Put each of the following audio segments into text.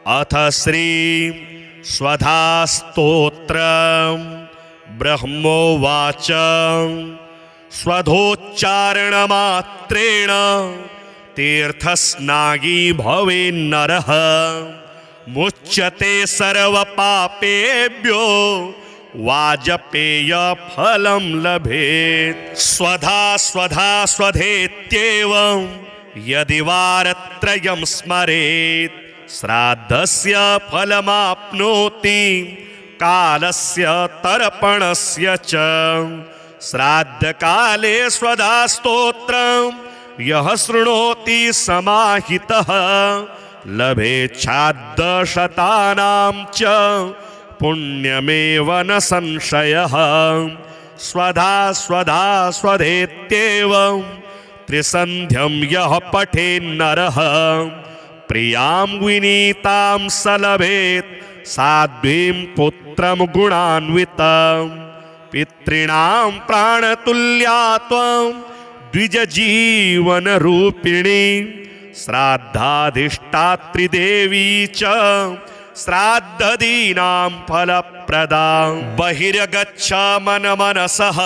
अथ श्री स्वधास्तोत्रम् ब्रह्मोवाच स्वधोच्चारणमात्रेण तीर्थस्नागी भवेन्नरः मुच्यते सर्वपापेभ्यो वाजपेयफलं लभेत्। स्वधा स्वधा स्वधेत्येवं यदि वारत्रयं स्मरेत् श्राद्धस्य फलमाप्नोति कालस्य तर्पणस्य च। श्राद्धकाले स्वधास्तोत्रं यः शृणोति समाहितः लभेच्छाद्दशतानां च पुण्यमेव न संशयः। स्वधा स्वधा स्वधेत्येवं त्रिसन्ध्यं यः पठेन्नरः प्रियां विनीतां स लभेत् साध्वीं पुत्रं गुणान्वितं। पितॄणां प्राणतुल्या त्वं द्विजजीवनरूपिणी श्राद्धाधिष्ठात्री देवी च श्राद्धदीनां फलप्रदां। बहिर्गच्छ मनमनसः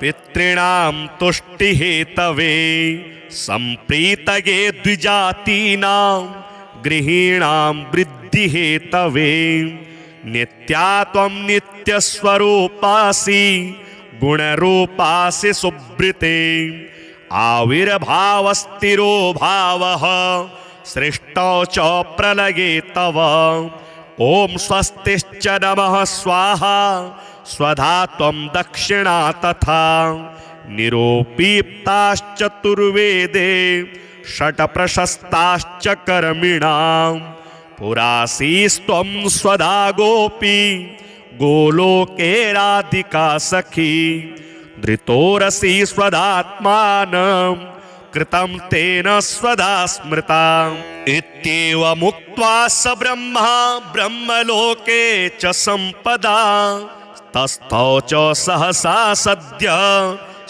पितॄणां तुष्टिहेतवे सम्प्रीतये द्विजातीनां गृहीणां वृद्धिहेतवे। नित्या त्वं नित्यस्वरूपासि गुणरूपासि सुब्रते आविर्भावस्थिरो भावः सृष्टौ च प्रलये तव। ॐ स्वस्तिश्च नमः स्वाहा स्वधा त्वं दक्षिणा तथा निरोपीप्ताश्चतुर्वेदे षट्प्रशस्ताश्च कर्मिणां। पुरासीस्त्वं स्वधा गोपी गोलोके राधिका सखी धृतोरसि स्वधात्मानं कृतं तेन स्वधा स्मृता। इत्येवमुक्त्वा स ब्रह्मा ब्रह्मलोके च सम्पदा तस्थौ च सहसा सद्य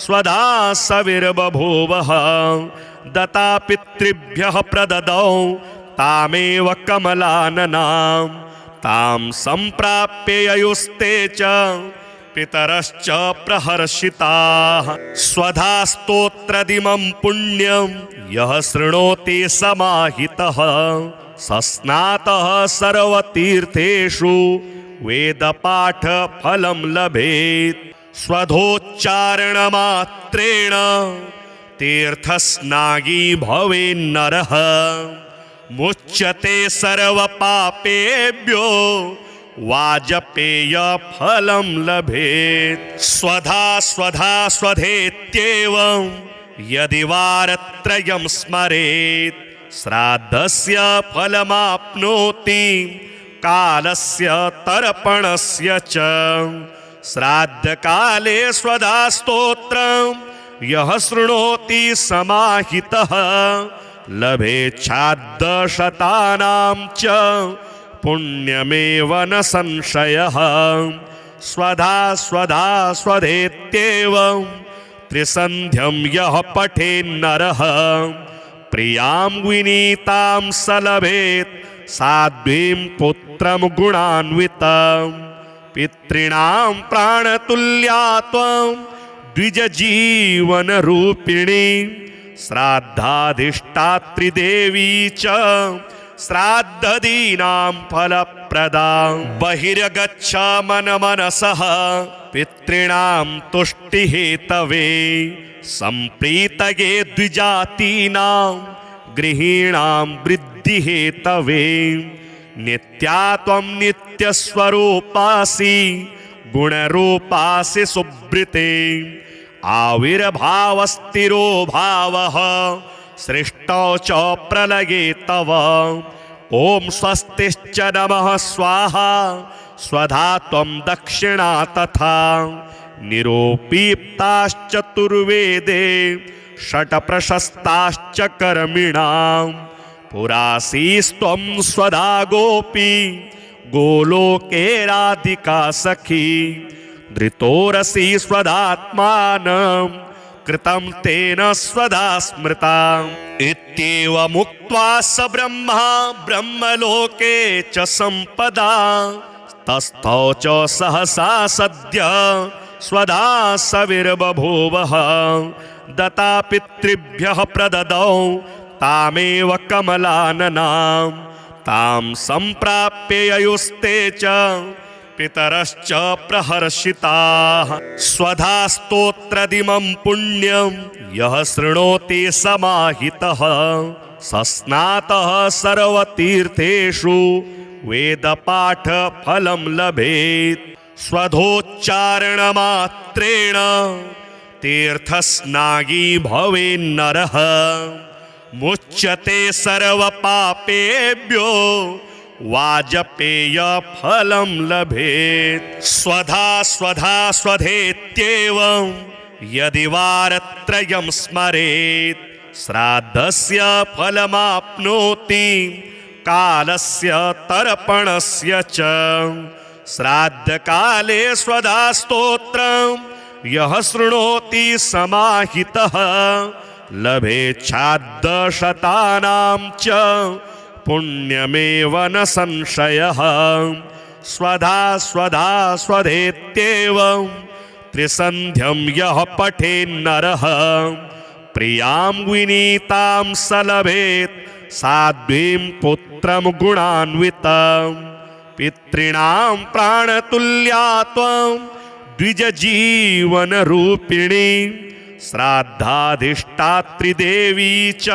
स्वधा सविर्बभूवः। दत्ता पितृभ्यः प्रददौ तामेव कमलाननां तां सम्प्राप्य ययुस्ते च पितरश्च प्रहर्षिताः। स्वधा स्तोत्रदिमं पुण्यं यः शृणोति समाहितः सस्नातः सर्वतीर्थेषु वेदपाठफलं लभेत्। स्वधोच्चारणमात्रेण तीर्थस्नागी भवेन्नरः मुच्यते सर्वपापेभ्यो वाजपेयफलं लभेत्। स्वधा स्वधा स्वधेत्येवं यदि वारत्रयं स्मरेत् श्राद्धस्य फलमाप्नोति कालस्य तर्पणस्य च। श्राद्धकाले स्वधा स्तोत्रं यः शृणोति समाहितः लभेच्छाद्दशतानां च पुण्यमेव न संशयः। स्वधा स्वधा स्वधेत्येवं त्रिसन्ध्यं यः पठेन्नरः प्रियां विनीतां स लभेत् साध्वीं पुत्रं गुणान्वितं। पितॄणां प्राणतुल्या त्वं द्विजजीवनरूपिणी श्राद्धाधिष्ठात्री देवी च श्राद्धदीनां फलप्रदां। बहिर्गच्छ मनमनसः पितॄणां तुष्टिहेतवे सम्प्रीतये द्विजातीनां गृहीणां वृद्धिहेतवे। नित्या त्वं नित्यस्वरूपासि गुणरूपासि सुब्रते आविर्भावस्थिरो भावः सृष्टौ च प्रलये तव। ॐ स्वस्तिश्च नमः स्वाहा स्वधा त्वं दक्षिणा तथा निरोपीप्ताश्चतुर्वेदे षट्प्रशस्ताश्च कर्मिणां। पुरासीस्त्वं स्वधा गोपी गोलोके राधिका सखी धृतोरसि स्वधात्मानं कृतं तेन स्वधा स्मृता इत्येवमुक्त्वा स ब्रह्मा ब्रह्मलोके च संपदा तस्थौ च सहसा सद्य स्वधा सविर्बभूवः दत्ता पितृभ्यः प्रददौ तामेव कमलाननां तां सम्प्राप्य ययुस्ते च पितरश्च प्रहर्षिताः स्वधा स्तोत्रदिमं पुण्यं यः शृणोति समाहितः सस्नातः सर्वतीर्थेषु वेदपाठफलं लभेत् स्वधोच्चारणमात्रेण तीर्थस्नागी भवेन्नरः मुच्यते सर्वपापेभ्यो वाजपेयफलं लभेत् स्वधा स्वधा स्वधेत्येवं यदि वारत्रयं स्मरेत् श्राद्धस्य फलमाप्नोति कालस्य तर्पणस्य च श्राद्धकाले स्वधा स्तोत्रं यः शृणोति समाहितः लभेच्छाद्दशतानां च पुण्यमेव न संशयः स्वधा स्वधा स्वधेत्येवं त्रिसन्ध्यं यः पठेन्नरः प्रियां विनीतां स लभेत् साध्वीं पुत्रं गुणान्वितं पितॄणां प्राणतुल्या त्वं द्विजजीवनरूपिणी श्राद्धाधिष्ठात्री देवी च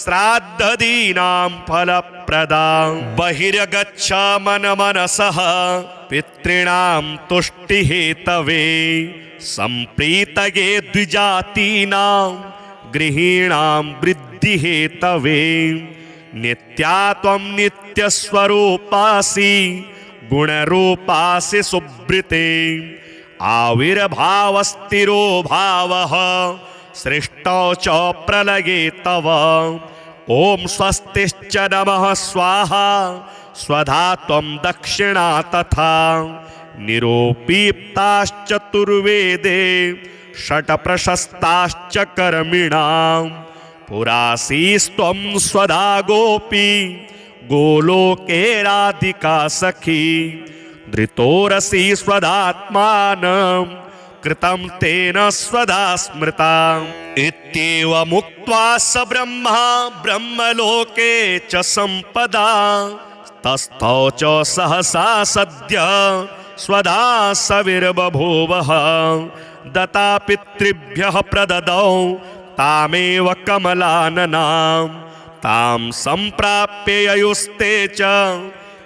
श्राद्धदीनां फलप्रदां बहिर्गच्छ मनमनसः पितॄणां तुष्टिहेतवे सम्प्रीतये द्विजातीनां गृहीणां वृद्धिहेतवे नित्या त्वं नित्यस्वरूपासि गुणरूपासि सुब्रते आविर्भावस्थिरो भावः सृष्टौ च प्रलये तव ॐ स्वस्तिश्च नमः स्वाहा स्वधा त्वं दक्षिणा तथा निरोपीप्ताश्चतुर्वेदे षट्प्रशस्ताश्च कर्मिणां पुरासीस्त्वं स्वधा गोपी गोलोके राधिका सखी धृतोरसि स्वधात्मानं कृतं तेन स्वधा स्मृता इत्येवमुक्त्वा स ब्रह्मा ब्रह्मलोके च संपदा तस्थौ च सहसा सद्य स्वधा सविर्बभूवः दत्ता पितृभ्यः प्रददौ तामेव कमलाननां तां सम्प्राप्य ययुस्ते च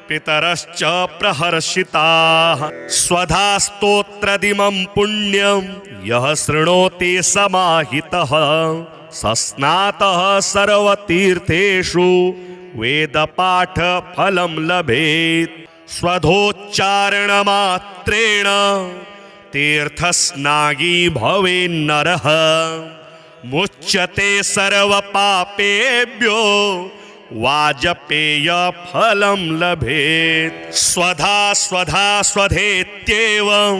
पितरश्च प्रहर्षिताः स्वधा स्तोत्रदिमं पुण्यं यः शृणोति समाहितः सस्नातः सर्वतीर्थेषु वेदपाठफलं लभेत् स्वधोच्चारणमात्रेण तीर्थस्नागी भवेन्नरः मुच्यते सर्वपापेभ्यो वाजपेयफलं लभेत् स्वधा स्वधा स्वधेत्येवं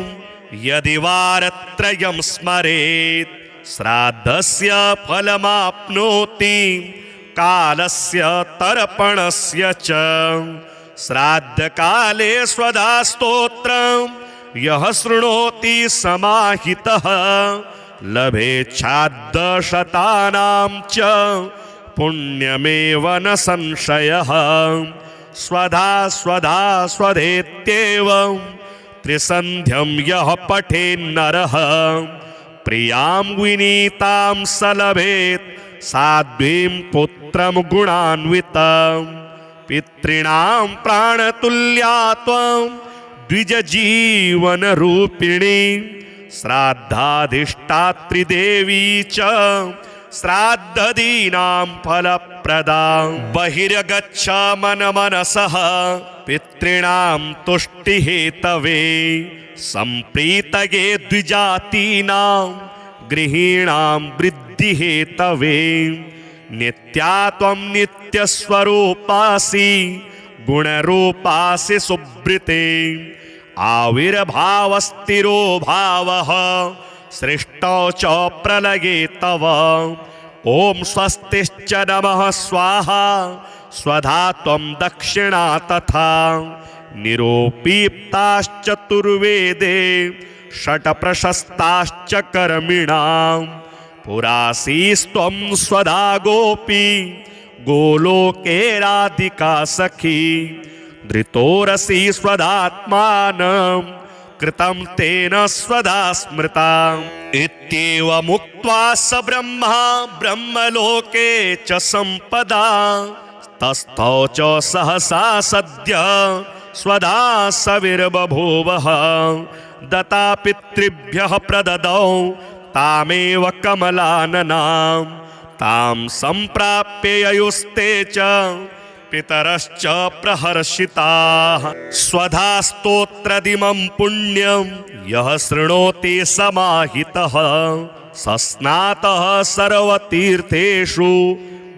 यदि वारत्रयं स्मरेत् श्राद्धस्य फलमाप्नोति कालस्य तर्पणस्य च श्राद्धकाले स्वधा स्तोत्रं यः शृणोति समाहितः लभेच्छाद्दशतानां च पुण्यमेव न संशयः स्वधा स्वधा स्वधेत्येवं त्रिसन्ध्यं यः पठेन्नरः प्रियां विनीतां स लभेत् साध्वीं पुत्रं गुणान्वितं पितॄणां प्राणतुल्या त्वं द्विजजीवनरूपिणी श्राद्धाधिष्ठात्री देवी च श्राद्धदीनां फलप्रदां बहिर्गच्छ मनमनसः पितॄणां तुष्टिहेतवे सम्प्रीतये द्विजातीनां गृहीणां वृद्धिहेतवे नित्या त्वं नित्यस्वरूपासि गुणरूपासि सुब्रते आविर्भावस्थिरो भावः सृष्टौ च प्रलये तव। ॐ स्वस्तिश्च नमः स्वाहा स्वधा त्वं दक्षिणा तथा। निरोपीप्ताश्चतुर्वेदे षट्प्रशस्ताश्च कर्मिणां। पुरासीस्त्वं स्वधा गोपी गोलोके राधिका सखी। धृतोरसि स्वधात्मानं कृतं तेन स्वधा स्मृता। इत्येवमुक्त्वा स ब्रह्मा ब्रह्मलोके च सम्पदा। तस्थौ च सहसा सद्य स्वधा सविर्बभूवः। दत्ता पितृभ्यः प्रददौ तामेव कमलाननां। तां सम्प्राप्य ययुस्ते च पितरश्च प्रहर्षिताः। स्वधा स्तोत्रदिमं पुण्यं यः शृणोति समाहितः। सस्नातः सर्वतीर्थेषु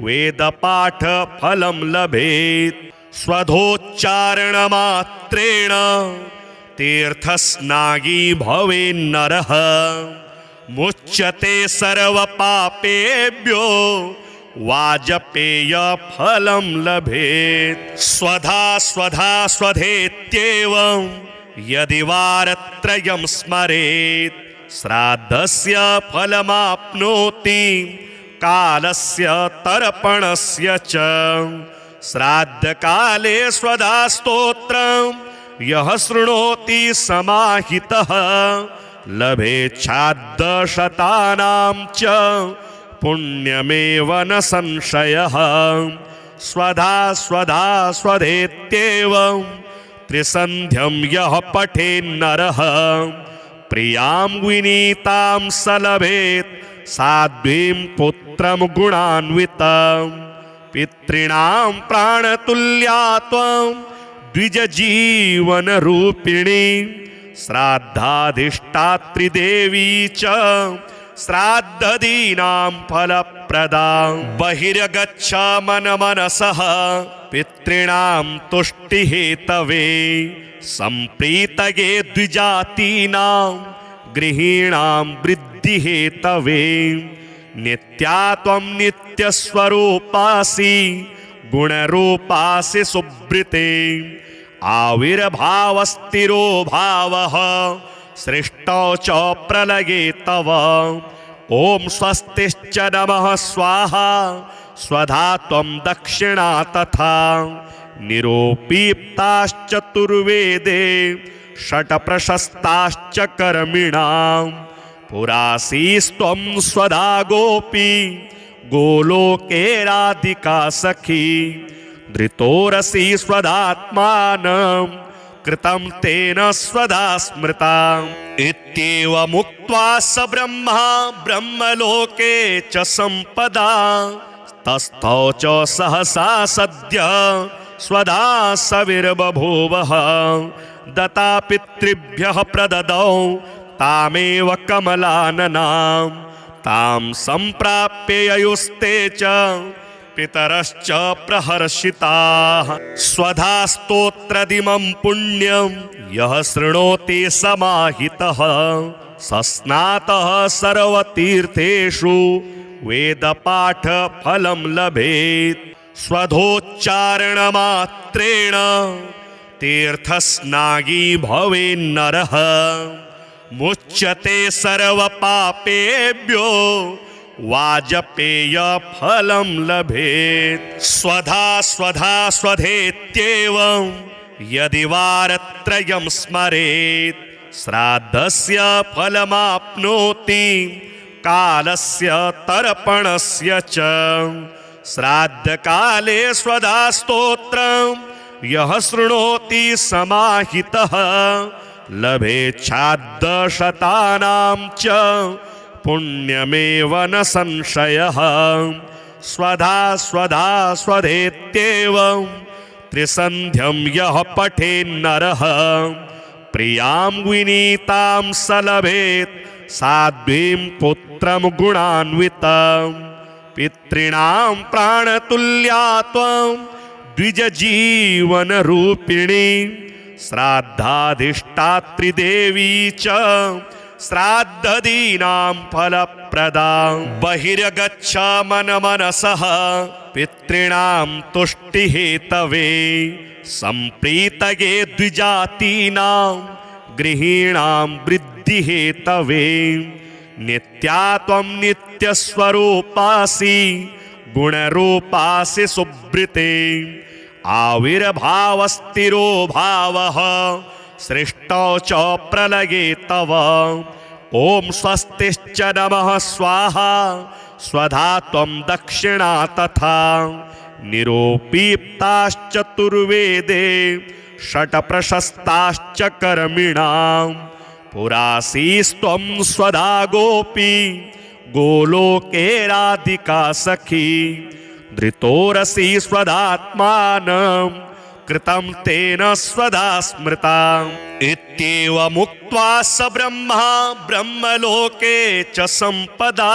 वेदपाठफलं लभेत्। स्वधोच्चारणमात्रेण तीर्थस्नागी भवेन्नरः। मुच्यते सर्वपापेभ्यो वाजपेयफलं लभेत्। स्वधा स्वधा स्वधेत्येवं यदि वारत्रयं स्मरेत्। श्राद्धस्य फलमाप्नोति कालस्य तर्पणस्य च। श्राद्धकाले स्वधा स्तोत्रं यः शृणोति समाहितः। लभेच्छाद्दशतानां च पुण्यमेव न संशयः। स्वधा स्वधा स्वधेत्येवं त्रिसन्ध्यं यः पठेन्नरः। प्रियां विनीतां स लभेत् साध्वीं पुत्रं गुणान्वितं। पितॄणां प्राणतुल्या त्वं द्विजजीवनरूपिणी। श्राद्धाधिष्ठात्री देवी च श्राद्धदीनां फलप्रदा। बहिर्गच्छ मनमनसः पितॄणां तुष्टिहेतवे। सम्प्रीतये द्विजातीनां गृहीणां वृद्धिहेतवे। नित्या त्वं नित्यस्वरूपासि गुणरूपासि सुब्रते। आविर्भावस्थिरो भावः सृष्टौ च प्रलये तव। ॐ स्वस्तिश्च नमः स्वाहा स्वधा त्वं दक्षिणा तथा। निरोपीप्ताश्चतुर्वेदे षट्प्रशस्ताश्च कर्मिणां। पुरासीस्त्वं स्वधा गोपी गोलोके राधिका सखी। धृतोरसि स्वधात्मानं कृतं तेन स्वधा स्मृता। इत्येवमुक्त्वा स ब्रह्मा ब्रह्मलोके च सम्पदा। तस्थौ च सहसा सद्य स्वधा सविर्बभूवः। दत्ता पितृभ्यः प्रददौ तामेव कमलाननां। तां सम्प्राप्य ययुस्ते च पितरश्च प्रहर्षिताः। स्वधा स्तोत्रदिमं पुण्यं यः शृणोति समाहितः। सस्नातः सर्वतीर्थेषु वेदपाठफलं लभेत्। स्वधोच्चारणमात्रेण तीर्थस्नागी भवेन्नरः। मुच्यते सर्वपापेभ्यो वाजपेयफलं लभेत्। स्वधा स्वधा स्वधेत्येवं यदि वारत्रयं स्मरेत्। श्राद्धस्य फलमाप्नोति कालस्य तर्पणस्य च। श्राद्धकाले स्वधा स्तोत्रं यः शृणोति समाहितः। लभेच्छाद्दशतानां च पुण्यमेव न संशयः। स्वधा स्वधा स्वधेत्येवं त्रिसन्ध्यं यः पठेन्नरः। प्रियां विनीतां स लभेत् साध्वीं पुत्रं गुणान्वितं। पितॄणां प्राणतुल्या त्वं द्विजजीवनरूपिणी। श्राद्धाधिष्ठात्री देवी च श्राद्धदीनां फलप्रदां बहिर्गच्छ मनमनसः पितॄणां तुष्टिहेतवे सम्प्रीतये द्विजातीनां गृहीणां वृद्धिहेतवे नित्या त्वं नित्यस्वरूपासि गुणरूपासि सुब्रते आविर्भावस्थिरो भावः सृष्टौ च प्रलये तव ॐ स्वस्तिश्च नमः स्वाहा स्वधा त्वं दक्षिणा तथा निरोपीप्ताश्चतुर्वेदे षट्प्रशस्ताश्च कर्मिणां पुरासीस्त्वं स्वधा गोपी गोलोके राधिका सखी धृतोरसि स्वधात्मानं कृतं तेन स्वधा स्मृता इत्येवमुक्त्वा स ब्रह्मा ब्रह्मलोके च सम्पदा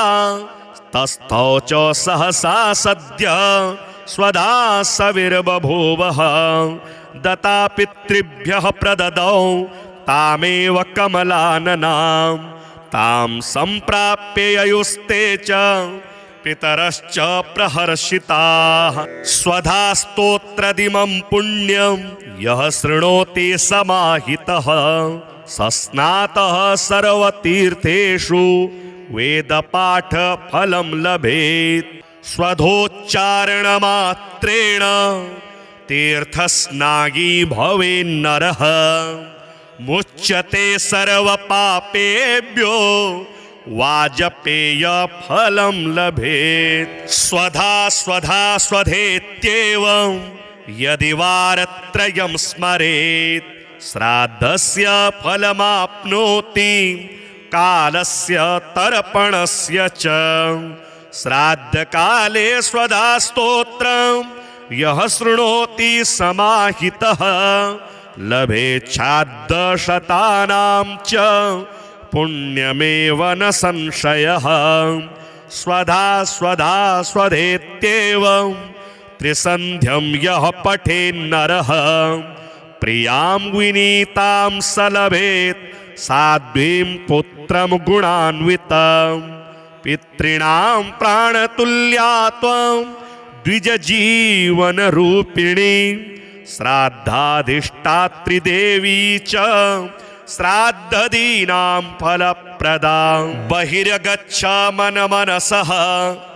तस्थौ च सहसा सद्य स्वधा सविर्बभूवः दत्ता पितृभ्यः प्रददौ तामेव कमलाननां तां सम्प्राप्य ययुस्ते च पितरश्च प्रहर्षिताः स्वधा स्तोत्रदिमं पुण्यं यः शृणोति समाहितः सस्नातः सर्वतीर्थेषु वेदपाठफलं लभेत् स्वधोच्चारणमात्रेण तीर्थस्नागी भवेन्नरः मुच्यते सर्वपापेभ्यो वाजपेय फलं लभेत् स्वधा स्वधा स्वधेत्येवं यदि वारत्रयं स्मरेत् श्राद्धस्य फलमाप्नोति कालस्य तर्पणस्य च श्राद्धकाले स्वधा स्तोत्रं यः शृणोति समाहितः लभेच्छाद्दशतानां च पुण्यमेव न संशयः स्वधा स्वधा स्वधेत्येवं त्रिसन्ध्यं यः पठेन्नरः प्रियां विनीतां स लभेत् साध्वीं पुत्रं गुणान्वितं पितॄणां प्राणतुल्या त्वं द्विजजीवनरूपिणी श्राद्धाधिष्ठात्री देवी च श्राद्धदीनां फलप्रदां बहिर्गच्छ मनमनसः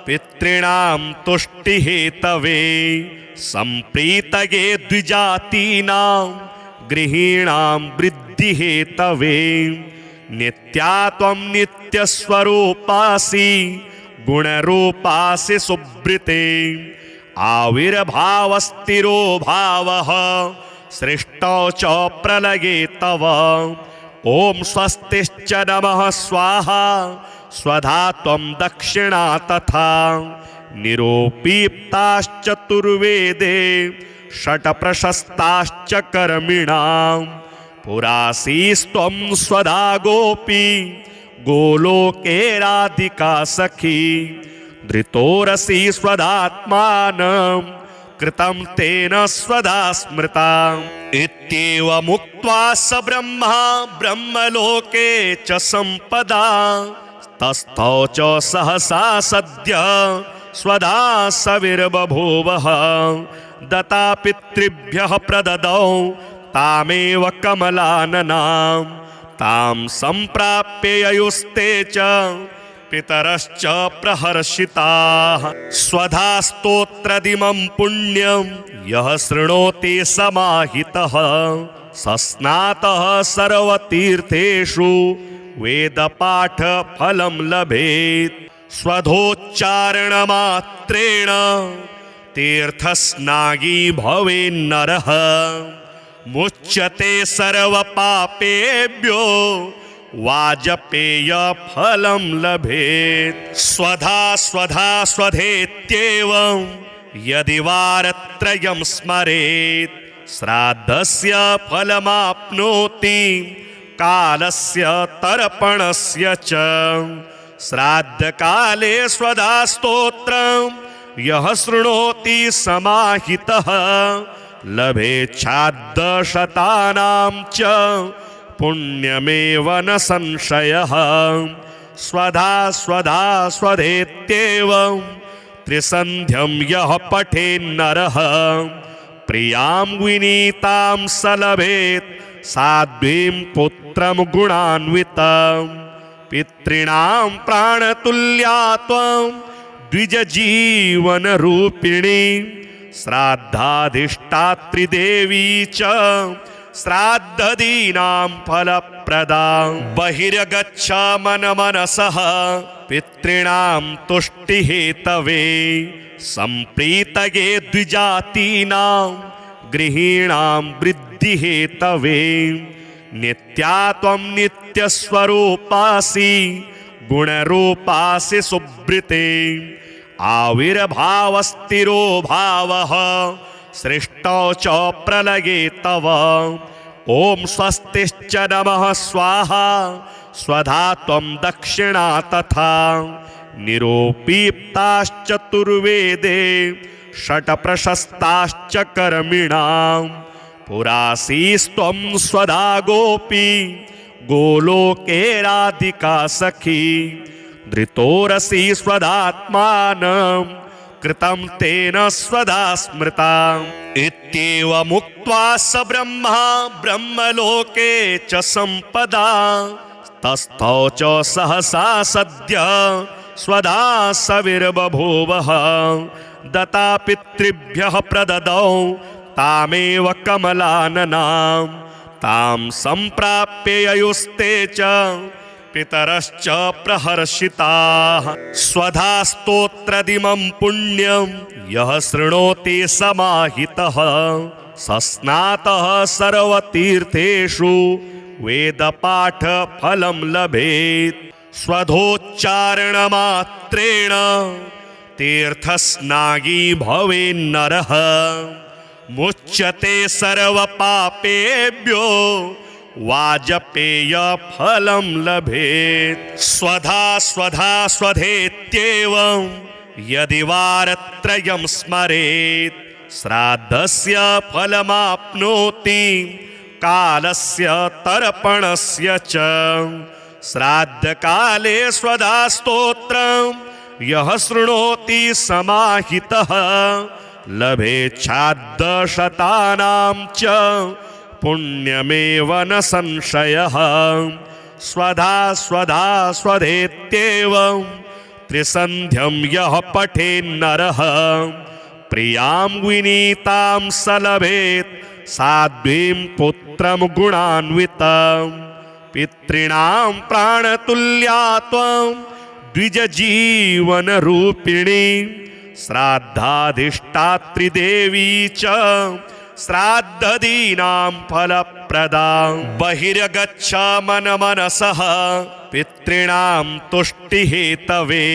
पितॄणां तुष्टिहेतवे सम्प्रीतये द्विजातीनां गृहीणां वृद्धिहेतवे नित्या त्वं नित्यस्वरूपासि गुणरूपासि सुब्रते आविर्भावस्थिरो भावः सृष्टौ च प्रलये तव ॐ स्वस्तिश्च नमः स्वाहा स्वधा त्वं दक्षिणा तथा निरोपीप्ताश्चतुर्वेदे षट्प्रशस्ताश्च कर्मिणां पुरासीस्त्वं स्वधा गोपी गोलोके राधिका सखी धृतोरसि स्वधात्मानं कृतं तेन स्वधा स्मृता इत्येवमुक्त्वा स ब्रह्मा ब्रह्मलोके च सम्पदा तस्थौ च सहसा सद्य स्वधा सविर्बभूवः दत्ता पितृभ्यः प्रददौ तामेव कमलाननां तां सम्प्राप्य ययुस्ते च पितरश्च प्रहर्षिताः स्वधा स्तोत्रदिमं पुण्यं यः शृणोति समाहितः सस्नातः सर्वतीर्थेषु वेदपाठफलं लभेत् स्वधोच्चारणमात्रेण तीर्थस्नागी भवेन्नरः मुच्यते सर्वपापेभ्यो वाजपेय फलं लभेत् स्वधा स्वधा स्वधेत्येवं यदि वारत्रयं स्मरेत् श्राद्धस्य फलमाप्नोति कालस्य तर्पणस्य च श्राद्धकाले स्वधा स्तोत्रं यः शृणोति समाहितः लभेच्छाद्दशतानां च पुण्यमेव न संशयः स्वधा स्वधा स्वधेत्येव त्रिसन्ध्यं यः पठेन्नरः प्रियां विनीतां स लभेत् साध्वीं पुत्रं गुणान्वितं पितॄणां प्राणतुल्या त्वं द्विजजीवनरूपिणी श्राद्धाधिष्ठात्री देवी च श्राद्धदीनां फलप्रदा बहिर्गच्छ मनमनसः पितॄणां तुष्टिहेतवे सम्प्रीतये द्विजातीनां गृहीणां वृद्धिहेतवे नित्या त्वं नित्यस्वरूपासि गुणरूपासि सुब्रते आविर्भावस्थिरो भावः सृष्टौ च प्रलये तव ॐ स्वस्तिश्च नमः स्वाहा स्वधा त्वं दक्षिणा तथा निरूपीप्ताश्चतुर्वेदे षट्प्रशस्ताश्च कर्मिणां पुरासीस्त्वं स्वधा गोपी गोलोके राधिका सखी धृतोरसि स्वधात्मानं कृतं तेन स्वधा स्मृता इत्येवमुक्त्वा स ब्रह्मा ब्रह्मलोके च सम्पदा तस्थौ च सहसा सद्य स्वधा सविर्बभूवः दत्ता पितृभ्यः प्रददौ तामेव कमलाननां तां सम्प्राप्य ययुस्ते च पितरश्च प्रहर्षिताः स्वधा स्तोत्रदिमं पुण्यं यः शृणोति समाहितः सस्नातः सर्वतीर्थेषु वेदपाठफलं लभेत् स्वधोच्चारणमात्रेण तीर्थस्नागी भवेन्नरः मुच्यते सर्वपापेभ्यो वाजपेयफलं लभेत् स्वधा स्वधा स्वधेत्येवं यदि वारत्रयं स्मरेत् श्राद्धस्य फलमाप्नोति कालस्य तर्पणस्य च श्राद्धकाले स्वधा स्तोत्रं यः शृणोति समाहितः लभेच्छाद्दशतानां च पुण्यमेव न संशयः स्वधा स्वधा स्वधेत्येवं त्रिसन्ध्यं यः पठेन्नरः प्रियां विनीतां स लभेत् साध्वीं पुत्रं गुणान्वितं पितॄणां प्राणतुल्या त्वं द्विजजीवनरूपिणी श्राद्धाधिष्ठात्री देवी च श्राद्धदीनां फलप्रदा बहिर्गच्छ मनमनसः पितॄणां तुष्टिहेतवे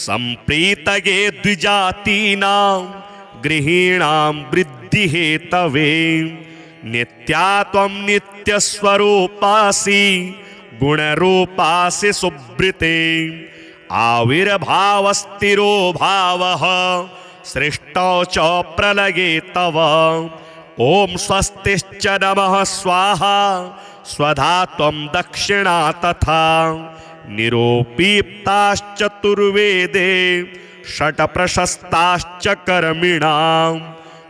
सम्प्रीतये द्विजातीनां गृहीणां वृद्धिहेतवे नित्या त्वं नित्यस्वरूपासि गुणरूपासि सुब्रते आविर्भावस्थिरो भावः सृष्टौ च प्रलये तव ॐ स्वस्तिश्च नमः स्वाहा स्वधा त्वं दक्षिणा तथा निरूपीप्ताश्चतुर्वेदे षट्प्रशस्ताश्च कर्मिणां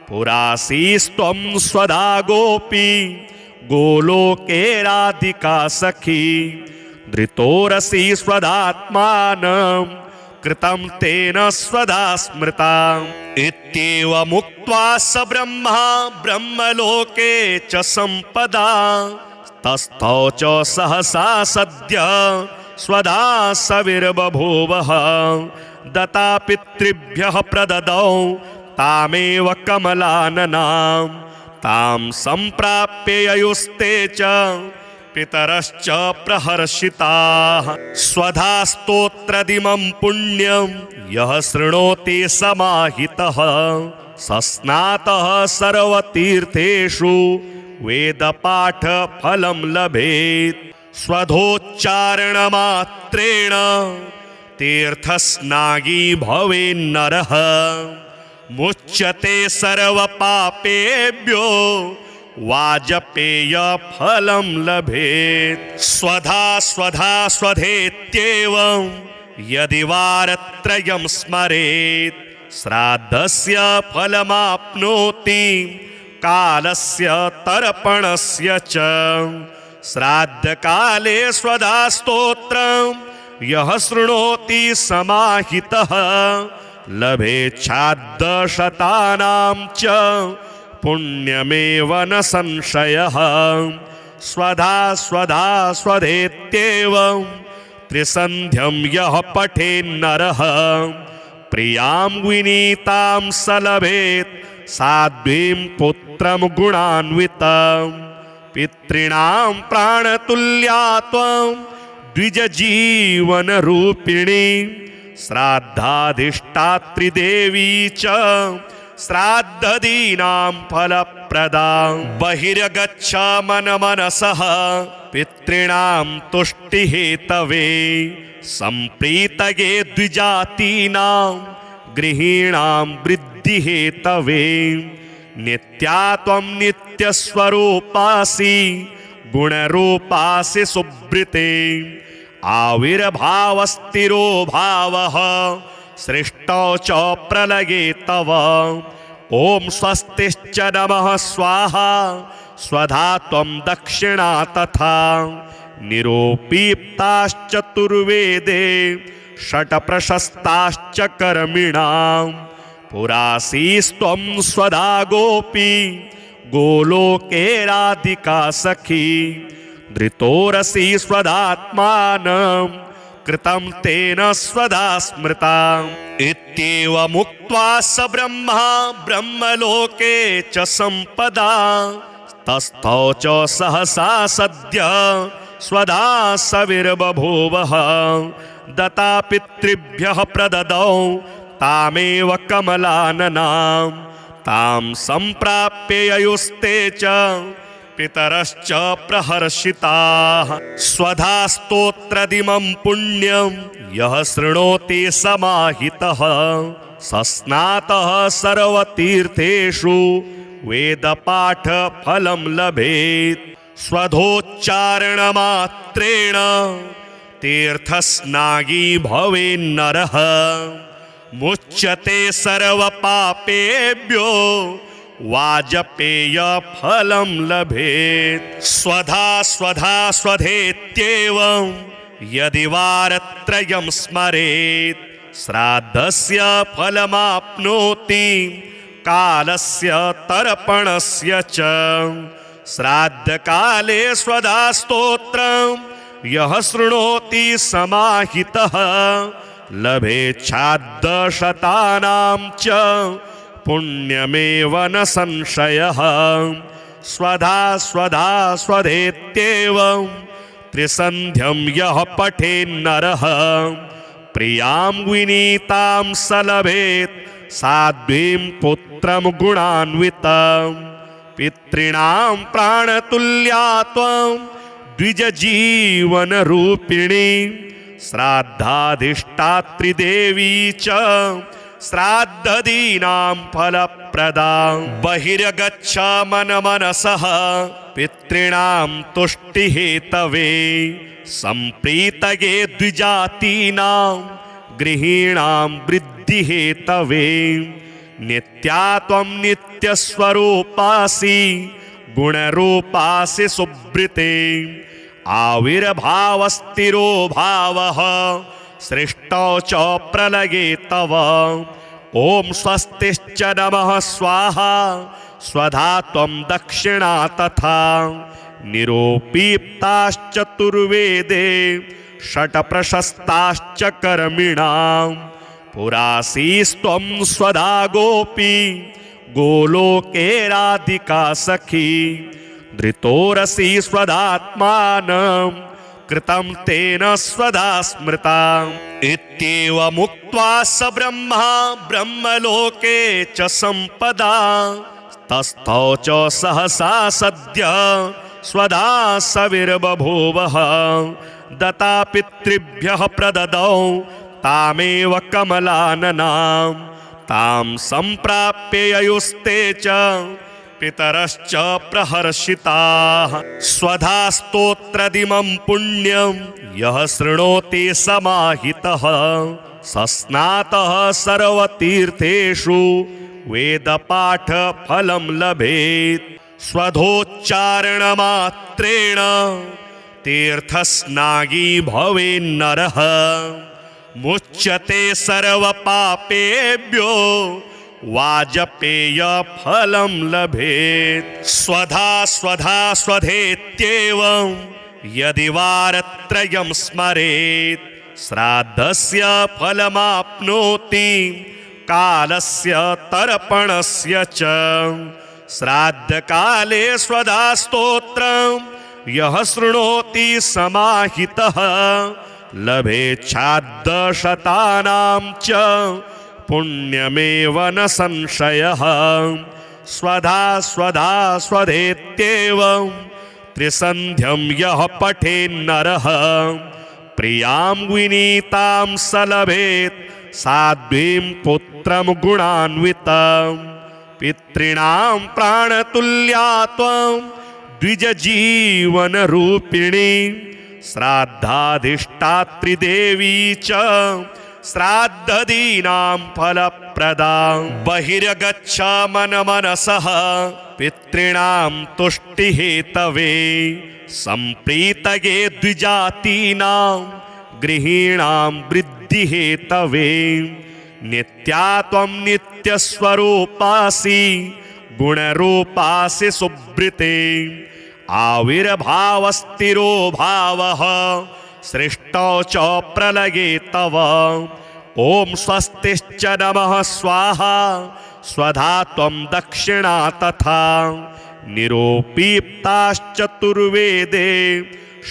पुरासीस्त्वं स्वधा गोपी गोलोके राधिका सखी धृतोरसि स्वधात्मानं कृतं तेन स्वधा स्मृता इत्येवमुक्त्वा स ब्रह्मा ब्रह्मलोके च सम्पदा तस्थौ च सहसा सद्य स्वधा सविर्बभूवः दत्ता पितृभ्यः प्रददौ तामेव कमलाननां तां सम्प्राप्य ययुस्ते च पितरश्च प्रहर्षिताः स्वधा स्तोत्रदिमं पुण्यं यः शृणोति समाहितः सस्नातः सर्वतीर्थेषु वेदपाठफलं लभेत् स्वधोच्चारणमात्रेण तीर्थस्नागी भवेन्नरः मुच्यते सर्वपापेभ्यो वाजपेयफलं लभेत्। स्वधा स्वधा स्वधेत्येव यदि वारत्रयं स्मरेत् श्राद्धस्य फलमाप्नोति कालस्य तर्पणस्य च। श्राद्धकाले स्वधा स्तोत्रं यः शृणोति समाहितः लभेच्छाद्दशतानां च पुण्यमेव न संशयः। स्वधा स्वधा स्वधेत्येव त्रिसन्ध्यं यः पठेन्नरः प्रियां विनीतां स लभेत् साध्वीं पुत्रं गुणान्वितं। पितॄणां प्राणतुल्या त्वं द्विजजीवनरूपिणी श्राद्धाधिष्ठात्री देवी च श्राद्धदीनां फलप्रदा। बहिर्गच्छ मनमनसः पितॄणां तुष्टिहेतवे सम्प्रीतये द्विजातीनां गृहीणां वृद्धिहेतवे। नित्या त्वं नित्यस्वरूपासि गुणरूपासि सुब्रते आविर्भावस्थिरो भावः सृष्टौ च प्रलये तव। ॐ स्वस्तिश्च नमः स्वाहा स्वधा त्वं दक्षिणा तथा। निरोपीप्ताश्चतुर्वेदे षट्प्रशस्ताश्च कर्मिणां पुरासीस्त्वं स्वधा गोपी गोलोके राधिका सखी। धृतोरसि स्वधात्मानं कृतं तेन स्वधा स्मृता। इत्येवमुक्त्वा स ब्रह्मा ब्रह्मलोके च सम्पदा तस्थौ च सहसा सद्य स्वधा सविर्बभूवः। दत्ता पितृभ्यः प्रददौ तामेव कमलाननां तां सम्प्राप्य ययुस्ते च पितरश्च प्रहर्षिताः। स्वधा स्तोत्रदिमं पुण्यं यः शृणोति समाहितः सस्नातः सर्वतीर्थेषु वेदपाठफलं लभेत्। स्वधोच्चारणमात्रेण तीर्थस्नागी भवेन्नरः मुच्यते सर्वपापेभ्यो वाजपेयफलं लभेत्। स्वधा स्वधा स्वधेत्येवं यदि वारत्रयं स्मरेत् श्राद्धस्य फलमाप्नोति कालस्य तर्पणस्य च। श्राद्धकाले स्वधा स्तोत्रं यः शृणोति समाहितः लभेच्छाद्दशतानां च पुण्यमेव न संशयः। स्वधा स्वधा स्वधेत्येव त्रिसन्ध्यं यः पठेन्नरः प्रियां विनीतां स लभेत् साध्वीं पुत्रं गुणान्वितं। पितॄणां प्राणतुल्या त्वं द्विजजीवनरूपिणी श्राद्धाधिष्ठात्री देवी च श्राद्धदीनां फलप्रदा। बहिर्गच्छ मनमनसः पितॄणां तुष्टिहेतवे सम्प्रीतये द्विजातीनां गृहीणां वृद्धिहेतवे। नित्या त्वं नित्यस्वरूपासि गुणरूपासि सुब्रते आविर्भावस्थिरो भावः सृष्टौ च प्रलये तव। ॐ स्वस्तिश्च नमः स्वाहा स्वधा त्वं दक्षिणा तथा। निरोपीप्ताश्चतुर्वेदे षट्प्रशस्ताश्च कर्मिणां पुरासीस्त्वं स्वधा गोपी गोलोके राधिका सखी। धृतोरसि स्वधात्मानं कृतं तेन स्वधा स्मृता। इत्येवमुक्त्वा स ब्रह्मा ब्रह्मलोके च सम्पदा तस्थौ च सहसा सद्य स्वधा सविर्बभूवः। दत्ता पितृभ्यः प्रददौ तामेव कमलाननां तां सम्प्राप्य ययुस्ते च पितरश्च प्रहर्षिताः। स्वधा स्तोत्रदिमं पुण्यं यः शृणोति समाहितः सस्नातः सर्वतीर्थेषु वेदपाठफलं लभेत्। स्वधोच्चारणमात्रेण तीर्थस्नागी भवेन्नरः मुच्यते सर्वपापेभ्यो वाजपेयफलं लभेत्। स्वधा स्वधा स्वधेत्येवं यदि वारत्रयं स्मरेत् श्राद्धस्य फलमाप्नोति कालस्य तर्पणस्य च। श्राद्धकाले स्वधा स्तोत्रं यः शृणोति समाहितः लभेच्छाद्दशतानां च पुण्यमेव न संशयः। स्वधा स्वधा स्वधेत्येवं त्रिसन्ध्यं यः पठेन्नरः प्रियां विनीतां स लभेत् साध्वीं पुत्रं गुणान्वितं। पितॄणां प्राणतुल्या त्वं द्विजजीवनरूपिणी श्राद्धाधिष्ठात्री देवी च श्राद्धदीनां फलप्रदां। बहिर्गच्छ मनमनसः पितॄणां तुष्टिहेतवे सम्प्रीतये द्विजातीनां गृहीणां वृद्धिहेतवे। नित्या त्वं नित्यस्वरूपासि गुणरूपासि सुब्रते आविर्भावस्थिरो भावः सृष्टौ च प्रलये तव। ॐ स्वस्तिश्च नमः स्वाहा स्वधा त्वं दक्षिणा तथा निरोपीप्ताश्चतुर्वेदे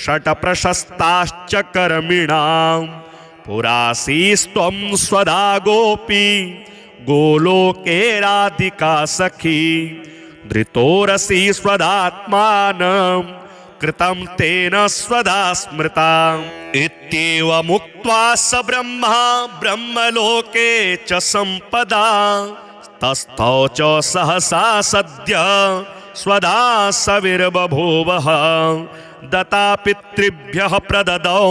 षट्प्रशस्ताश्च कर्मिणां। पुरासीस्त्वं स्वधा गोपी गोलोके राधिका सखी धृतोरसि स्वधात्मानं कृतं तेन स्वधा स्मृता। इत्येवमुक्त्वा स ब्रह्मा ब्रह्मलोके च सम्पदा तस्थौ च सहसा सद्य स्वधा सविर्बभूवः। दत्ता पितृभ्यः प्रददौ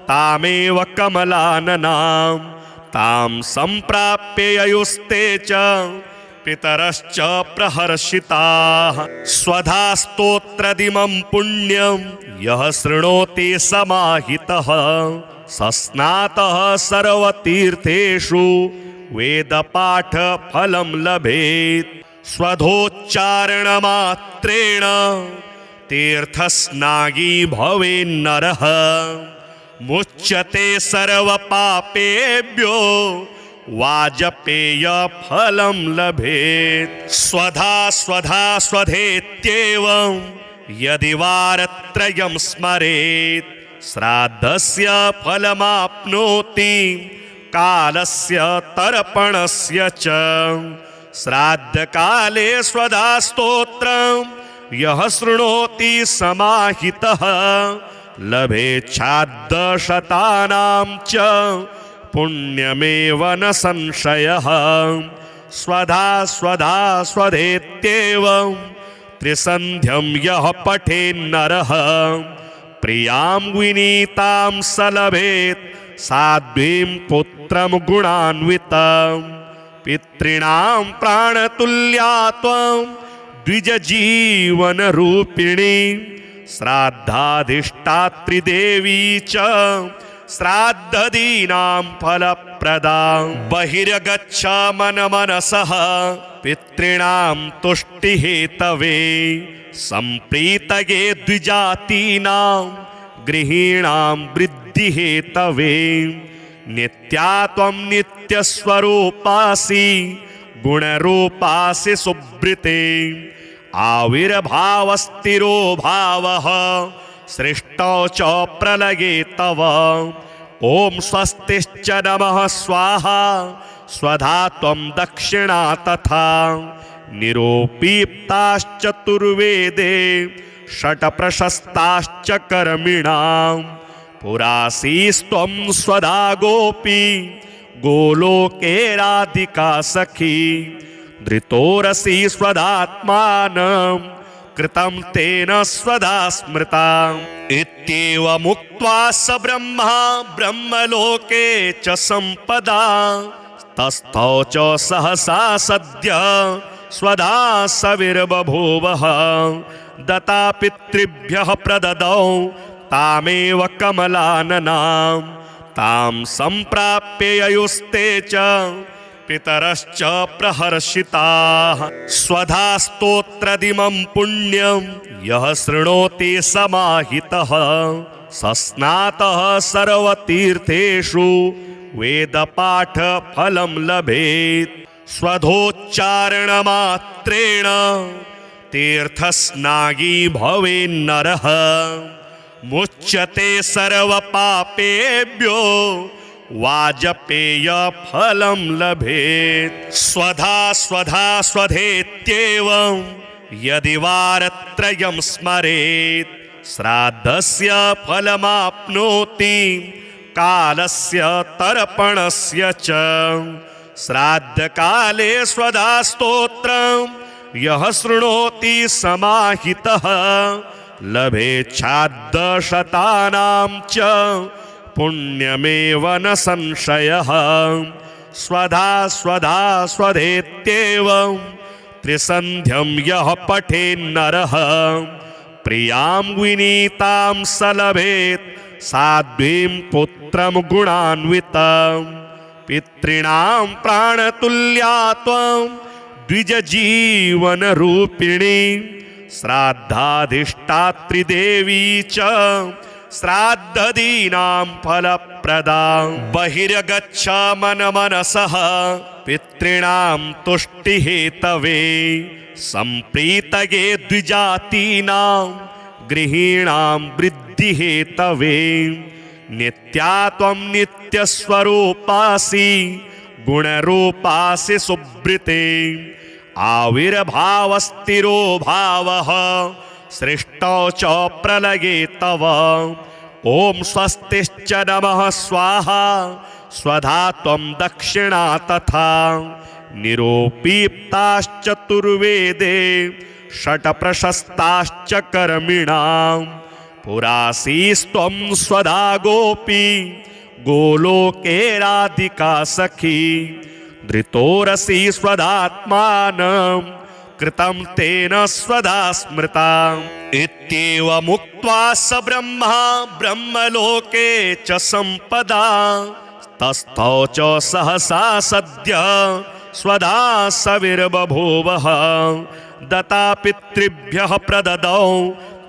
तामेव कमलाननां तां सम्प्राप्य ययुस्ते च पितरश्च प्रहर्षिताः। स्वधा स्तोत्रदिमं पुण्यं यः शृणोति समाहितः सस्नातः सर्वतीर्थेषु वेदपाठफलं लभेत्। स्वधोच्चारणमात्रेण तीर्थस्नागी भवेन्नरः मुच्यते सर्वपापेभ्यो वाजपेयफलं लभेत्। स्वधा स्वधा स्वधेत्येवं यदि वारत्रयं स्मरेत् श्राद्धस्य फलमाप्नोति कालस्य तर्पणस्य च। श्राद्धकाले स्वधा स्तोत्रं यः शृणोति समाहितः लभेच्छाद्दशतानां च पुण्यमेव न संशयः। स्वधा स्वधा स्वधेत्येवं त्रिसन्ध्यं यः पठेन्नरः प्रियां विनीतां स लभेत् साध्वीं पुत्रं गुणान्वितं। पितॄणां प्राणतुल्या त्वं द्विजजीवनरूपिणी श्राद्धाधिष्ठात्री देवी च श्राद्धदीनां फलप्रदां। बहिर्गच्छ मनमनसः पितॄणां तुष्टिहेतवे सम्प्रीतये द्विजातीनां गृहीणां वृद्धिहेतवे। नित्या त्वं नित्यस्वरूपासि गुणरूपासि सुब्रते आविर्भावस्थिरो भावः सृष्टौ च प्रलये तव। ॐ स्वस्तिश्च नमः स्वाहा स्वधा त्वं दक्षिणा तथा निरोपीप्ताश्चतुर्वेदे षट्प्रशस्ताश्च कर्मिणां। पुरासीस्त्वं स्वधा गोपी गोलोके राधिका सखी धृतोरसि स्वदात्मानं कृतं तेन स्वधा स्मृता इत्येवमुक्त्वा स ब्रह्मा ब्रह्मलोके च सम्पदा तस्थौ च सहसा सद्य स्वधा सविर्बभूवः दत्ता पितृभ्यः प्रददौ तामेव कमलाननां तां सम्प्राप्य ययुस्ते च पितरश्च प्रहर्षिताः स्वधा स्तोत्रदिमं पुण्यं यः शृणोति समाहितः सस्नातः सर्वतीर्थेषु वेदपाठफलं लभेत् स्वधोच्चारणमात्रेण तीर्थस्नागी भवेन्नरः मुच्यते सर्वपापेभ्यो वाजपेयफलं लभेत् स्वधा स्वधा स्वधेत्येवं यदि वारत्रयं स्मरेत् श्राद्धस्य फलमाप्नोति कालस्य तर्पणस्य च श्राद्धकाले स्वधा स्तोत्रं यः शृणोति समाहितः लभेच्छाद्दशतानां च पुण्यमेव न संशयः स्वधा स्वधा स्वधेत्येवं त्रिसन्ध्यं यः पठेन्नरः प्रियां विनीतां स लभेत् साध्वीं पुत्रं गुणान्वितं पितॄणां प्राणतुल्या त्वं द्विजजीवनरूपिणी श्राद्धाधिष्ठात्री देवी च श्राद्धदीनां फलप्रदां बहिर्गच्छ मनमनसः पितॄणां तुष्टिहेतवे सम्प्रीतये द्विजातीनां गृहीणां वृद्धिहेतवे नित्या त्वं नित्यस्वरूपासि गुणरूपासि सुब्रते आविर्भावस्थिरो भावः सृष्टौ च प्रलये तव ॐ स्वस्तिश्च नमः स्वाहा स्वधा त्वं दक्षिणा तथा निरोपीप्ताश्चतुर्वेदे षट्प्रशस्ताश्च कर्मिणां पुरासीस्त्वं स्वधा गोपी गोलोके राधिका सखी धृतोरसि स्वधात्मानं कृतं तेन स्वधा स्मृता इत्येवमुक्त्वा स ब्रह्मा ब्रह्मलोके च सम्पदा तस्थौ च सहसा सद्य स्वधा सविर्बभूवः दत्ता पितृभ्यः प्रददौ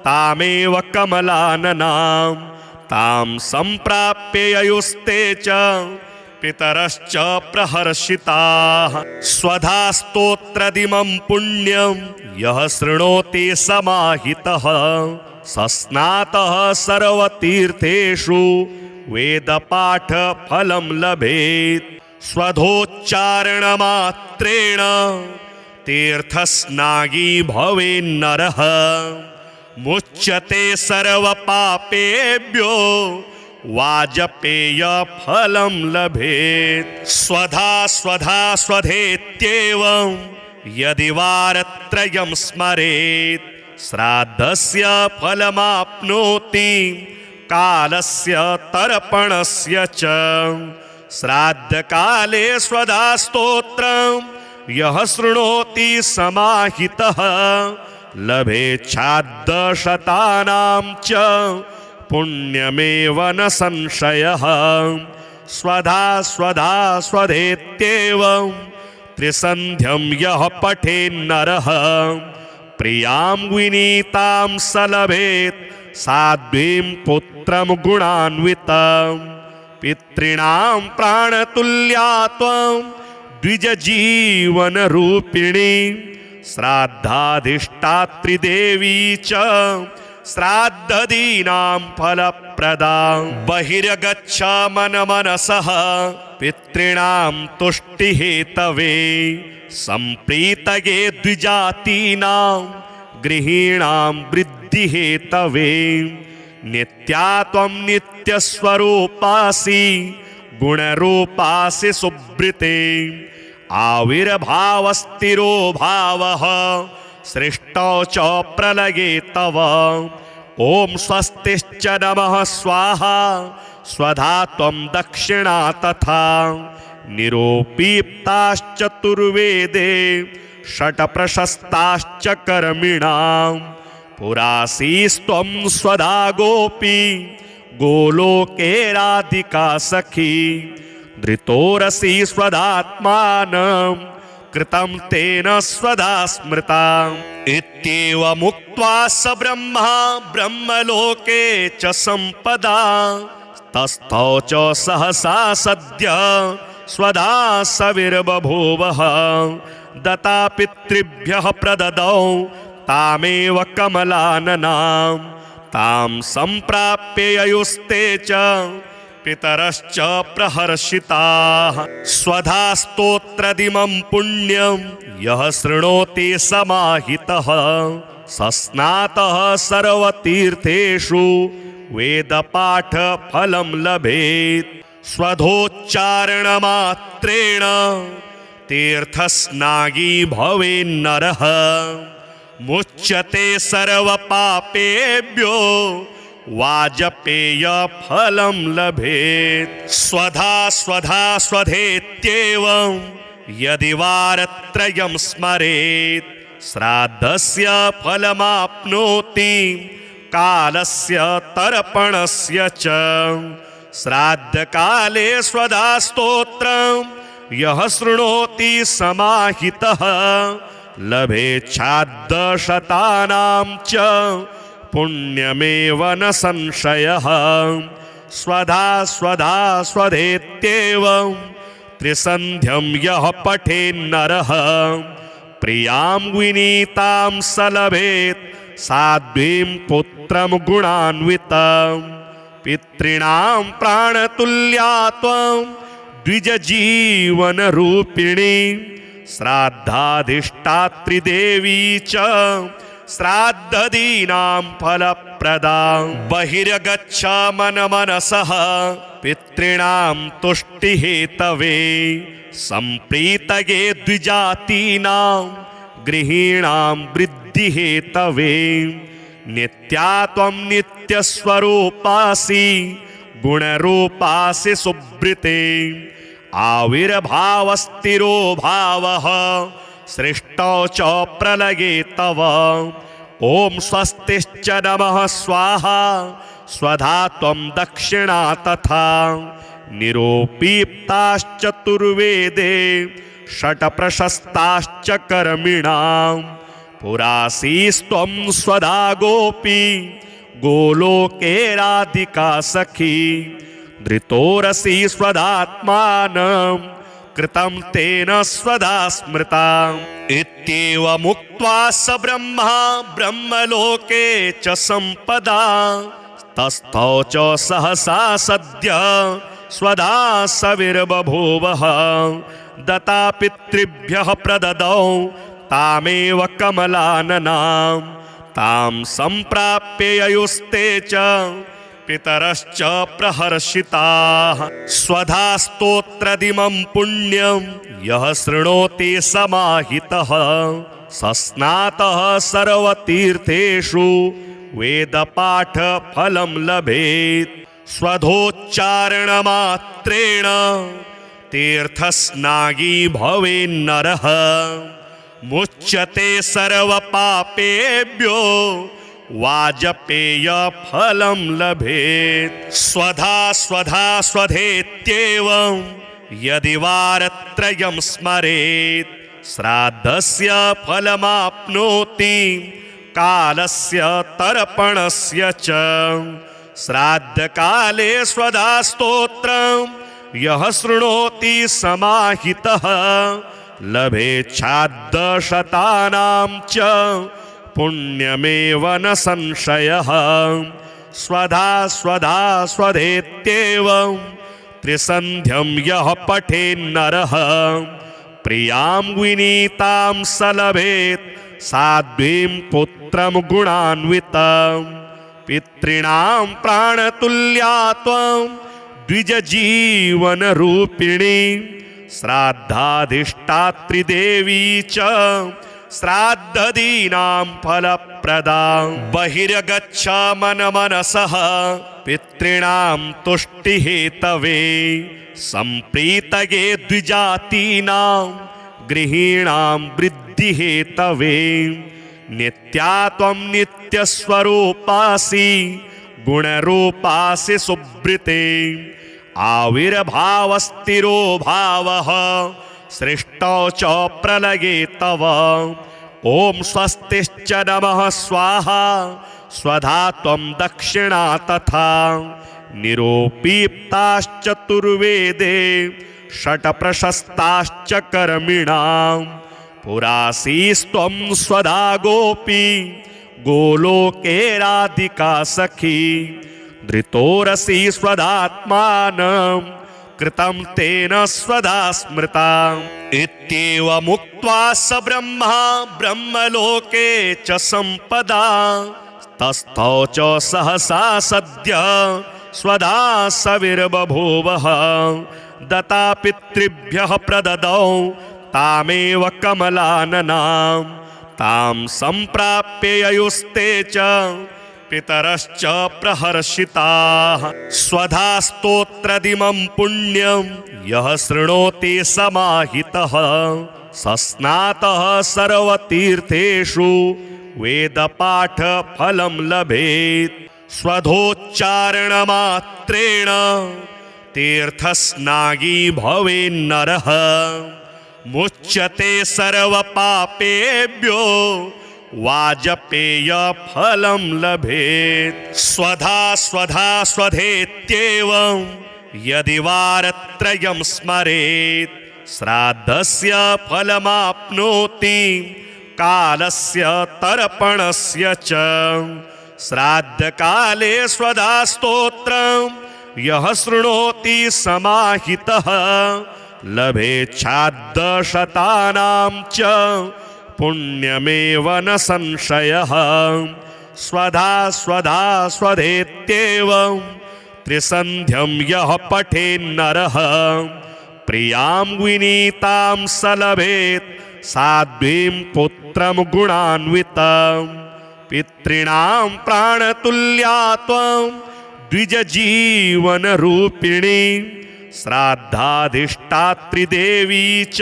तामेव कमलाननां तां सम्प्राप्य ययुस्ते च पितरश्च प्रहर्षिताः स्वधा स्तोत्रदिमं पुण्यं यः शृणोति समाहितः सस्नातः सर्वतीर्थेषु वेदपाठफलं लभेत् स्वधोच्चारणमात्रेण तीर्थस्नागी भवेन्नरः मुच्यते सर्वपापेभ्यो वाजपेयफलं लभेत् स्वधा स्वधा स्वधेत्येवं यदि वारत्रयं स्मरेत् श्राद्धस्य फलमाप्नोति कालस्य तर्पणस्य च श्राद्धकाले स्वधा स्तोत्रं यः शृणोति समाहितः लभेच्छाद्दशतानां च पुण्यमेव न संशयः स्वधा स्वधा स्वधेत्येवं त्रिसन्ध्यं यः पठेन्नरः प्रियां विनीतां स लभेत् साध्वीं पुत्रं गुणान्वितं पितॄणां प्राणतुल्या त्वं द्विजजीवनरूपिणी श्राद्धाधिष्ठात्री देवी च श्राद्धदीनां फलप्रदां बहिर्गच्छ मनमनसः पितॄणां तुष्टिहेतवे सम्प्रीतये द्विजातीनां गृहीणां वृद्धिहेतवे नित्या त्वं नित्यस्वरूपासि गुणरूपासि सुब्रते आविर्भावस्तिरो भावः सृष्टौ च प्रलये तव। ॐ स्वस्तिश्च नमः स्वाहा स्वधा त्वं दक्षिणा तथा। निरोपीप्ताश्चतुर्वेदे षट्प्रशस्ताश्च कर्मिणां। पुरासीस्त्वं स्वधा गोपी गोलोके राधिका सखी। धृतोरसि स्वधात्मानं कृतं तेन स्वधा स्मृता। इत्येवमुक्त्वा स ब्रह्मा ब्रह्मलोके च सम्पदा। तस्थौ च सहसा सद्य स्वधा सविर्बभूवः। दत्ता पितृभ्यः प्रददौ तामेव कमलाननां। तां सम्प्राप्य ययुस्ते च पितरश्च प्रहर्षिताः। स्वधा स्तोत्रदिमं पुण्यं यः शृणोति समाहितः। सस्नातः सर्वतीर्थेषु वेदपाठफलं लभेत्। स्वधोच्चारणमात्रेण तीर्थस्नागी भवेन्नरः। मुच्यते सर्वपापेभ्यो वाजपेयफलं लभेत्। स्वधा स्वधा स्वधेत्येवं यदि वारत्रयं स्मरेत्। श्राद्धस्य फलमाप्नोति कालस्य तर्पणस्य च। श्राद्धकाले स्वधा स्तोत्रं यः शृणोति समाहितः। लभेच्छाद्दशतानां च पुण्यमेव न संशयः। स्वधा स्वधा स्वधेत्येवं त्रिसन्ध्यं यः पठेन्नरः। प्रियां विनीतां स लभेत् साध्वीं पुत्रं गुणान्वितं। पितॄणां प्राणतुल्या त्वं द्विजजीवनरूपिणी। श्राद्धाधिष्ठात्री देवी च श्राद्धदीनां फलप्रदा। बहिर्गच्छ मनमनसः पितॄणां तुष्टिहेतवे। सम्प्रीतये द्विजातीनां गृहीणां वृद्धिहेतवे। नित्या त्वं नित्यस्वरूपासि गुणरूपासि सुब्रते। आविर्भावस्तिरो भावः सृष्टौ च प्रलये तव। ॐ स्वस्तिश्च नमः स्वाहा स्वधा त्वं दक्षिणा तथा। निरोपीप्ताश्चतुर्वेदे षट्प्रशस्ताश्च कर्मिणां। पुरासीस्त्वं स्वधा गोपी गोलोके राधिका सखी। धृतोरसि स्वधात्मानं कृतं तेन स्वधा स्मृता। इत्येवमुक्त्वा स ब्रह्मा ब्रह्मलोके च सम्पदा। तस्थौ च सहसा सद्य स्वधा सविर्बभूवः। दत्ता पितृभ्यः प्रददौ तामेव कमलाननां। तां सम्प्राप्य ययुस्ते च पितरश्च प्रहर्षिताः। स्वधा स्तोत्रदिमं पुण्यं यः शृणोति समाहितः। सस्नातः सर्वतीर्थेषु वेदपाठफलं लभेत्। स्वधोच्चारणमात्रेण तीर्थस्नागी भवेन्नरः। मुच्यते सर्वपापेभ्यो वाजपेयफलं लभेत्। स्वधा स्वधा स्वधेत्येवं यदि वारत्रयं स्मरेत्। श्राद्धस्य फलमाप्नोति कालस्य तर्पणस्य च। श्राद्धकाले स्वधा स्तोत्रं यः शृणोति समाहितः। लभेच्छाद्दशतानां च पुण्यमेव न संशयः। स्वधा स्वधा स्वधेत्येवं त्रिसन्ध्यं यः पठेन्नरः। प्रियां विनीतां स लभेत् साध्वीं पुत्रं गुणान्वितं। पितॄणां प्राणतुल्या त्वं द्विजजीवनरूपिणी। श्राद्धाधिष्ठात्री देवी च श्राद्धदीनां फलप्रदां बहिर्गच्छ मनमनसः पितॄणां तुष्टिहेतवे सम्प्रीतये द्विजातीनां गृहीणां वृद्धिहेतवे नित्या त्वं नित्यस्वरूपासि गुणरूपासि सुब्रते आविर्भावस्थिरो भावः सृष्टौ च प्रलये तव ॐ स्वस्तिश्च नमः स्वाहा स्वधा त्वं दक्षिणा तथा निरोपीप्ताश्चतुर्वेदे षट्प्रशस्ताश्च कर्मिणां पुरासीस्त्वं स्वधा गोपी गोलोके राधिका सखी धृतोरसि स्वधात्मानं कृतं तेन स्वधा स्मृता इत्येवमुक्त्वा स ब्रह्मा ब्रह्मलोके च सम्पदा तस्थौ च सहसा सद्य स्वधा सविर्बभूवः दत्ता पितृभ्यः प्रददौ तामेव कमलाननां तां सम्प्राप्य ययुस्ते च पितरश्च प्रहर्षिताः स्वधा स्तोत्रदिमं पुण्यं यः शृणोति समाहितः सस्नातः सर्वतीर्थेषु वेदपाठफलं लभेत् स्वधोच्चारणमात्रेण तीर्थस्नागी भवेन्नरः मुच्यते सर्वपापेभ्यो वाजपेयफलं लभेत् स्वधा स्वधा स्वधेत्येवं यदि वारत्रयं स्मरेत् श्राद्धस्य फलमाप्नोति कालस्य तर्पणस्य च श्राद्धकाले स्वधा स्तोत्रं यः शृणोति समाहितः लभेच्छाद्दशतानां च पुण्यमेव न संशयः स्वधा स्वधा स्वधेत्येवं त्रिसन्ध्यं यः पठेन्नरः प्रियां विनीतां स लभेत् साध्वीं पुत्रं गुणान्वितं पितॄणां प्राणतुल्या त्वं द्विजजीवनरूपिणी श्राद्धाधिष्ठात्री देवी च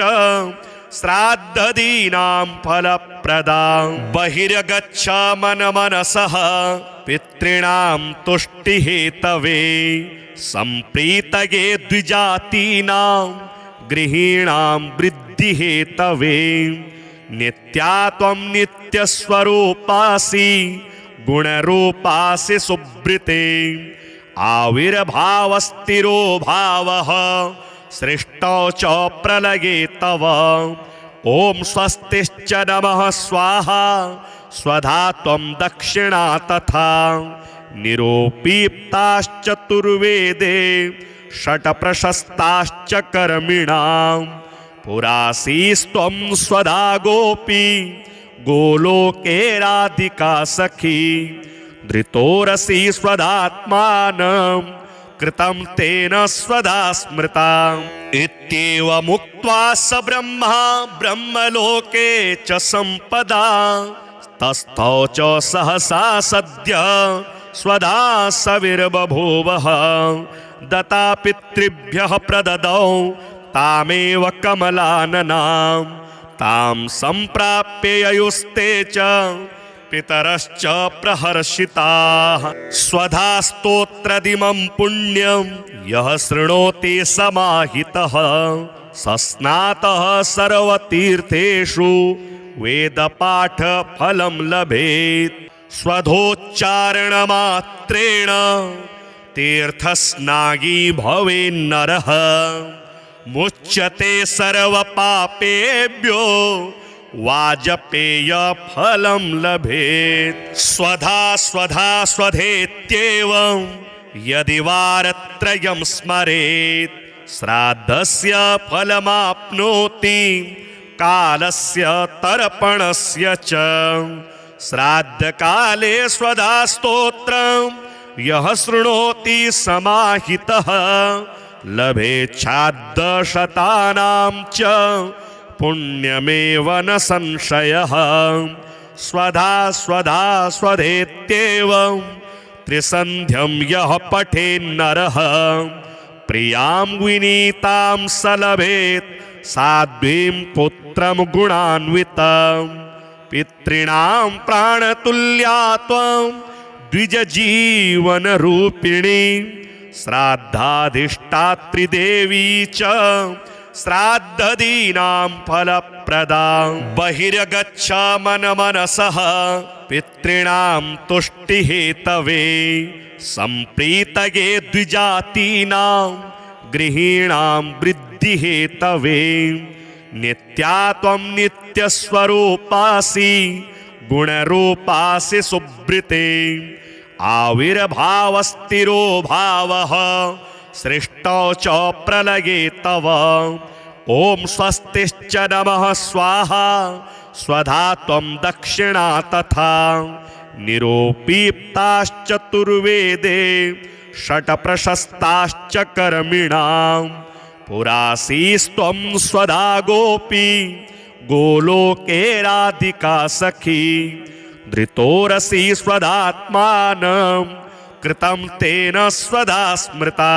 श्राद्धदीनां फलप्रदां बहिर्गच्छ मनमनसः पितॄणां तुष्टिहेतवे सम्प्रीतये द्विजातीनां गृहीणां वृद्धिहेतवे नित्या त्वं नित्यस्वरूपासि गुणरूपासि सुब्रते आविर्भावस्थिरो भावः सृष्टौ च प्रलये तव ॐ स्वस्तिश्च नमः स्वाहा स्वधा त्वं दक्षिणा तथा निरोपीप्ताश्चतुर्वेदे षट्प्रशस्ताश्च कर्मिणां पुरासीस्त्वं स्वधा गोपी गोलोके राधिका सखी धृतोरसि स्वधात्मानं कृतं तेन स्वधा स्मृता इत्येवमुक्त्वा स ब्रह्मा ब्रह्मलोके च सम्पदा तस्थौ च सहसा सद्य स्वधा सविर्बभूवः दत्ता पितृभ्यः प्रददौ तामेव कमलाननां तां सम्प्राप्य ययुस्ते च पितरश्च प्रहर्षिताः स्वधा स्तोत्रदिमं पुण्यं यः शृणोति समाहितः सस्नातः सर्वतीर्थेषु वेदपाठफलं लभेत् स्वधोच्चारणमात्रेण तीर्थस्नागी भवेन्नरः मुच्यते सर्वपापेभ्यो वाजपेयफलं लभेत् स्वधा स्वधा स्वधेत्येवं यदि वारत्रयं स्मरेत् श्राद्धस्य फलमाप्नोति कालस्य तर्पणस्य च श्राद्धकाले स्वधा स्तोत्रं यः शृणोति समाहितः लभेच्छाद्दशतानां च पुण्यमेव न संशयः स्वधा स्वधा स्वधेत्येव त्रिसन्ध्यं यः पठेन्नरः प्रियां विनीतां स लभेत् साध्वीं पुत्रं गुणान्वितं पितॄणां प्राणतुल्या त्वं द्विजजीवनरूपिणी श्राद्धाधिष्ठात्री देवी च श्राद्धदीनां फलप्रदा बहिर्गच्छ मनमनसः पितॄणां तुष्टिहेतवे सम्प्रीतये द्विजातीनां गृहीणां वृद्धिहेतवे नित्या त्वं नित्यस्वरूपासि गुणरूपासि सुब्रते आविर्भावस्थिरो भावः सृष्टौ च प्रलये तव ॐ स्वस्तिश्च नमः स्वाहा स्वधा त्वं दक्षिणा तथा निरोपीप्ताश्चतुर्वेदे षट्प्रशस्ताश्च कर्मिणां पुरासीस्त्वं स्वधा गोपी गोलोके राधिका सखी धृतोरसि स्वधात्मानं कृतं तेन स्वधा स्मृता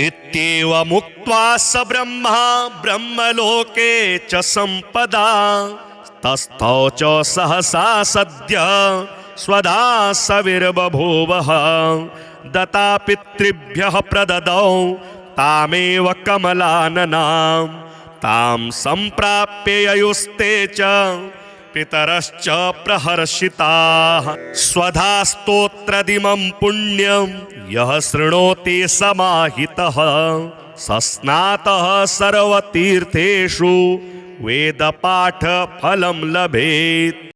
इत्येवमुक्त्वा स ब्रह्मा ब्रह्मलोके च सम्पदा तस्थौ च सहसा सद्य स्वधा सविर्बभूवः दत्ता पितृभ्यः प्रददौ तामेव कमलाननां तां सम्प्राप्य ययुस्ते च पितरश्च प्रहर्षिताः स्वधा स्तोत्रदिमं पुण्यं यः शृणोति समाहितः सस्नातः सर्वतीर्थेषु वेदपाठफलं लभेत्।